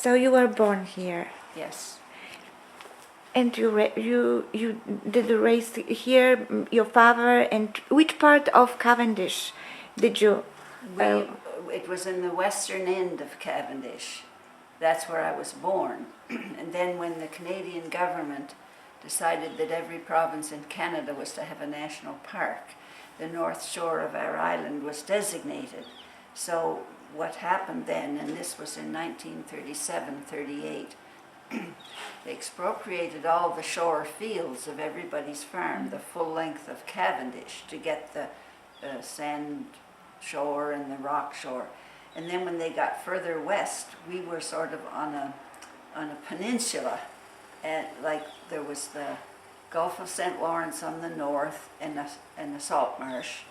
So you were born here. Yes. And you did the race here, your father, and which part of Cavendish did you? It was in the western end of Cavendish. That's where I was born. And then when the Canadian government decided that every province in Canada was to have a national park, the north shore of our island was designated. So what happened then, and this was in 1937-38, they expropriated all the shore fields of everybody's farm, the full length of Cavendish, to get the sand shore and the rock shore. And then when they got further west, we were sort of on a peninsula, and like there was the Gulf of St. Lawrence on the north and the salt marsh,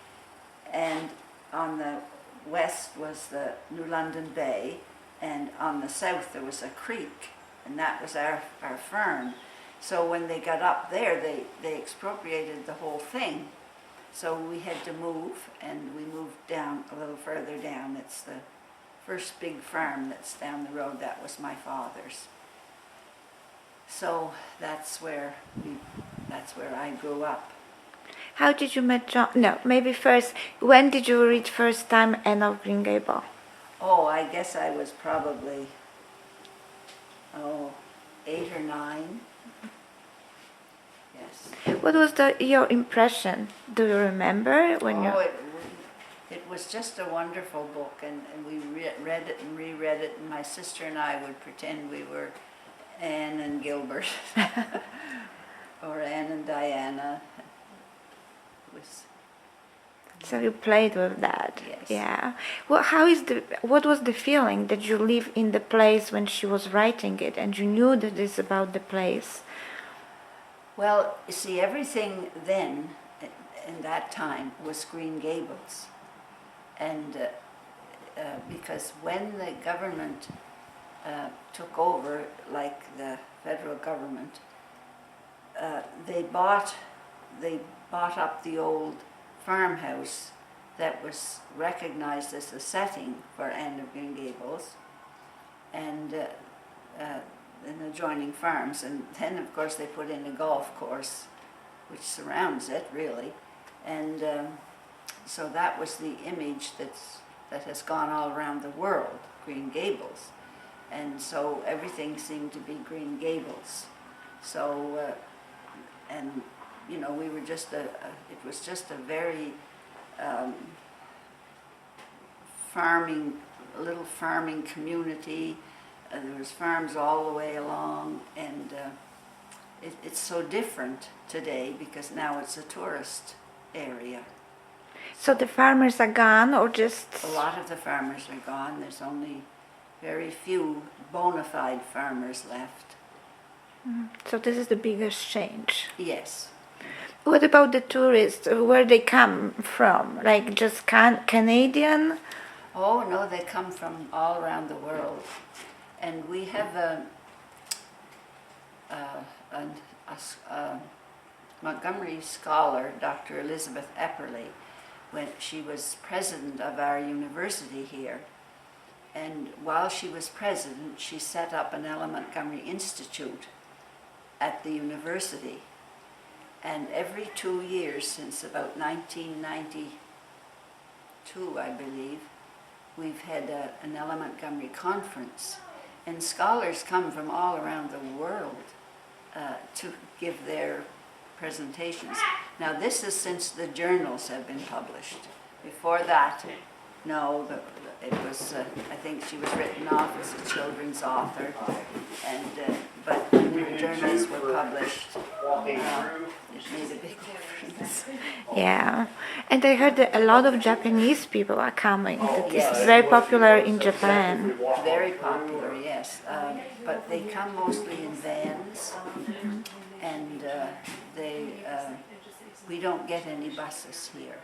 and on the west was the New London Bay, and on the south there was a creek, and that was our farm. So when they got up there, they expropriated the whole thing. So we had to move, and we moved down a little further down. It's the first big farm that's down the road. That was my father's. So that's where I grew up. How did you meet John? No, maybe first, when did you read first time Anne of Green Gable? Oh, I guess I was probably, 8 or 9. Yes. What was your impression? Do you remember when you? It was just a wonderful book, and we read it and reread it, and my sister and I would pretend we were Anne and Gilbert, or Anne and Diana. So you played with that. Yes. Yeah. Well, what was the feeling that you live in the place when she was writing it, and you knew that it's about the place? Well, you see, everything then, in that time, was Green Gables. And because when the government took over, like the federal government, they bought up the old farmhouse that was recognized as a setting for Anne of Green Gables, and adjoining farms, and then of course they put in a golf course which surrounds it really, and so that was the image that has gone all around the world, Green Gables, and so everything seemed to be Green Gables. So and you know, we were just it was just a very little farming community. There was farms all the way along, and it's so different today because now it's a tourist area. So the farmers are gone, or just? A lot of the farmers are gone. There's only very few bona fide farmers left. So this is the biggest change. Yes. What about the tourists? Where they come from? Like just Canadian? Oh no, they come from all around the world. And we have a Montgomery scholar, Dr. Elizabeth Epperly, when she was president of our university here. And while she was president, she set up an Ella Montgomery Institute at the university. And every 2 years, since about 1992, I believe, we've had an Ella Montgomery conference. And scholars come from all around the world to give their presentations. Now this is since the journals have been published. Before that, no, it was, I think she was written off as a children's author, and but when the journals were published, it made a big difference. Yeah, and I heard that a lot of Japanese people are coming. Yes. It's very popular in Japan. Very popular, yes. But they come mostly in vans, and we don't get any buses here.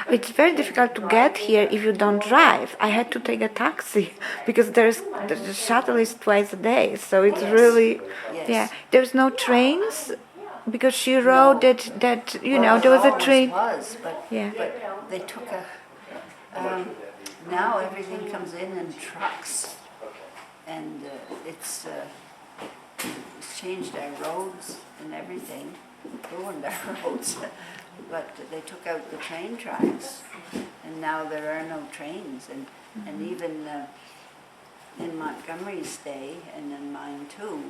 It's very difficult to get here if you don't drive. I had to take a taxi because the shuttle is twice a day, so it's really, yeah. There's no trains because she wrote that you know there was a train. But they took now everything comes in trucks, and it's changed our roads and everything, ruined our roads, but they took out the train tracks, and now there are no trains, and even in Montgomery's day, and in mine too,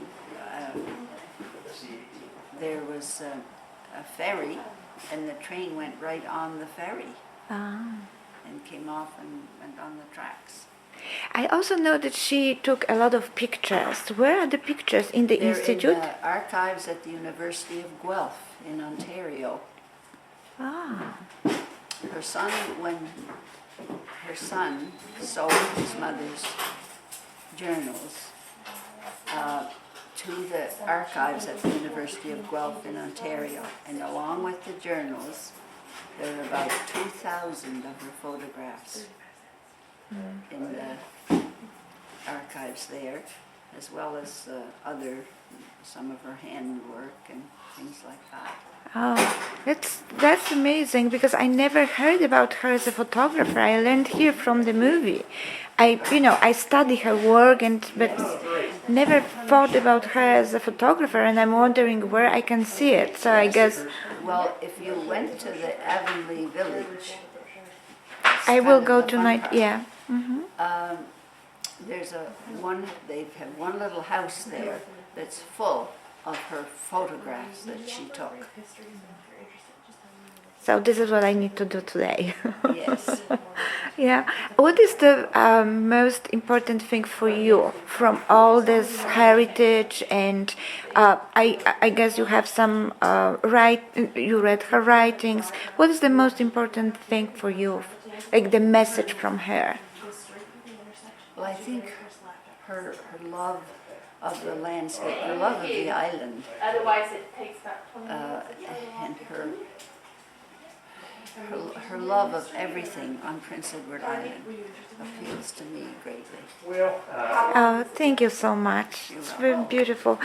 there was a ferry, and the train went right on the ferry and came off and went on the tracks. I also know that she took a lot of pictures. Where are the pictures? In the They're institute? in the archives at the University of Guelph in Ontario. Ah. Her son, when her son sold his mother's journals to the archives at the University of Guelph in Ontario, and along with the journals, there are about 2,000 of her photographs in the archives there, as well as some of her handwork and things like that. Oh, that's amazing, because I never heard about her as a photographer. I learned here from the movie. I study her work, but never thought about her as a photographer, and I'm wondering where I can see it. So I guess Well, if you went to the Avonlea Village, I will go tonight. Yeah. there's they have one little house there that's full of her photographs that she took. So this is what I need to do today. Yes. Yeah. What is the most important thing for you from all this heritage? And I guess you have some you read her writings. What is the most important thing for you? Like the message from her? Well, I think her love of the landscape, her love of the island, and her love of everything on Prince Edward Island appeals to me greatly. Thank you so much. It's very beautiful.